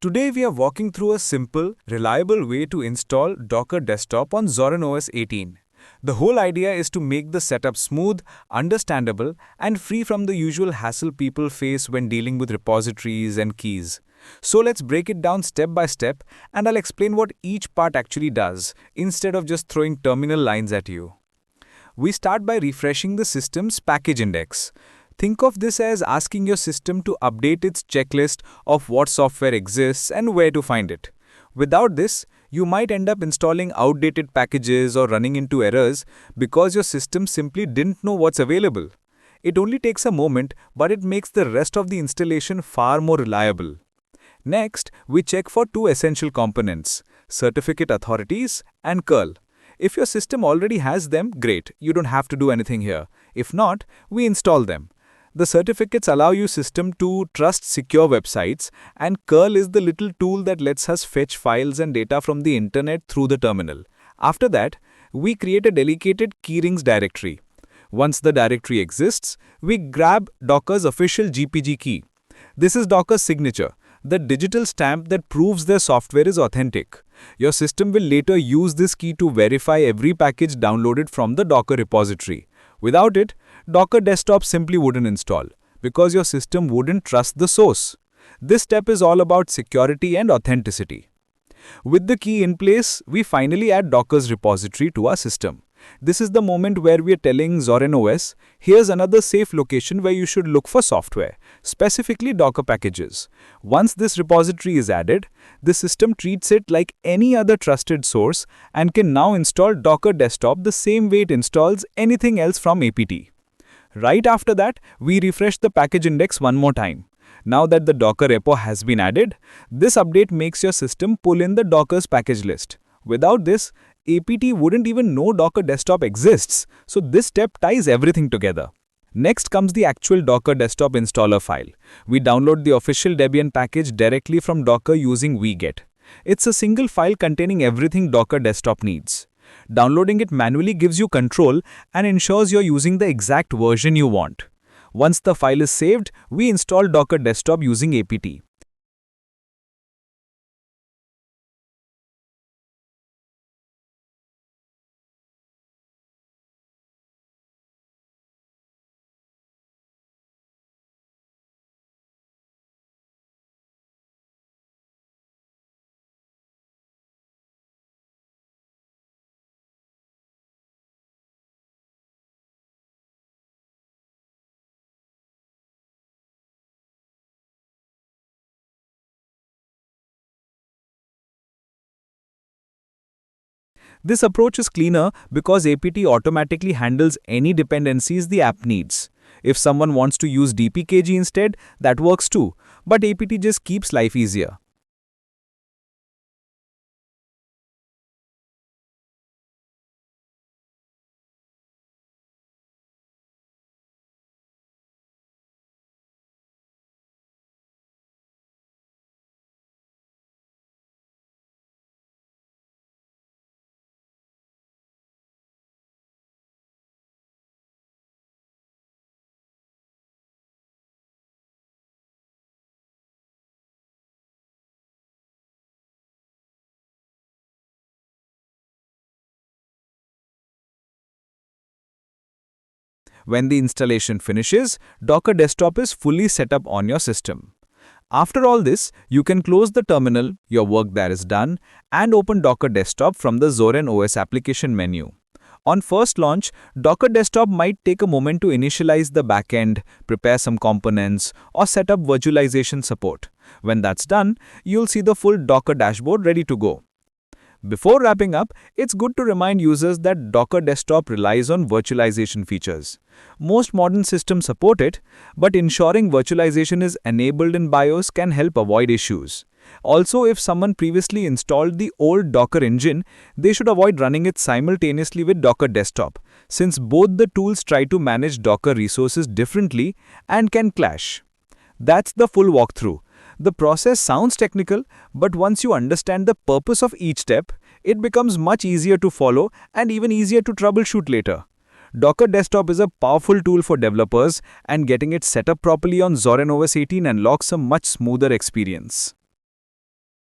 Today we are walking through a simple, reliable way to install Docker Desktop on Zorin OS 18. The whole idea is to make the setup smooth, understandable, and free from the usual hassle people face when dealing with repositories and keys. So let's break it down step by step, and I'll explain what each part actually does, instead of just throwing terminal lines at you. We start by refreshing the system's package index. Think of this as asking your system to update its checklist of what software exists and where to find it. Without this, you might end up installing outdated packages or running into errors because your system simply didn't know what's available. It only takes a moment, but it makes the rest of the installation far more reliable. Next, we check for two essential components: certificate authorities and curl. If your system already has them, great, you don't have to do anything here. If not, we install them. The certificates allow your system to trust secure websites, and curl is the little tool that lets us fetch files and data from the internet through the terminal. After that, we create a dedicated keyrings directory. Once the directory exists, we grab Docker's official GPG key. This is Docker's signature, the digital stamp that proves their software is authentic. Your system will later use this key to verify every package downloaded from the Docker repository. Without it, Docker Desktop simply wouldn't install, because your system wouldn't trust the source. This step is all about security and authenticity. With the key in place, we finally add Docker's repository to our system. This is the moment where we are telling Zorin OS, here's another safe location where you should look for software, specifically Docker packages. Once this repository is added, the system treats it like any other trusted source and can now install Docker Desktop the same way it installs anything else from apt. Right after that, we refresh the package index one more time. Now that the Docker repo has been added, this update makes your system pull in the Docker's package list. Without this, apt wouldn't even know Docker Desktop exists, so this step ties everything together. Next comes the actual Docker Desktop installer file. We download the official Debian package directly from Docker using wget. It's a single file containing everything Docker Desktop needs. Downloading it manually gives you control and ensures you're using the exact version you want. Once the file is saved, we install Docker Desktop using apt. This approach is cleaner because apt automatically handles any dependencies the app needs. If someone wants to use dpkg instead, that works too, but apt just keeps life easier. When the installation finishes, Docker Desktop is fully set up on your system. After all this, you can close the terminal, your work there is done, and open Docker Desktop from the Zorin OS application menu. On first launch, Docker Desktop might take a moment to initialize the backend, prepare some components, or set up virtualization support. When that's done, you'll see the full Docker dashboard ready to go. Before wrapping up, it's good to remind users that Docker Desktop relies on virtualization features. Most modern systems support it, but ensuring virtualization is enabled in BIOS can help avoid issues. Also, if someone previously installed the old Docker engine, they should avoid running it simultaneously with Docker Desktop, since both the tools try to manage Docker resources differently and can clash. That's the full walkthrough. The process sounds technical, but once you understand the purpose of each step, it becomes much easier to follow and even easier to troubleshoot later. Docker Desktop is a powerful tool for developers, and getting it set up properly on Zorin OS 18 unlocks a much smoother experience.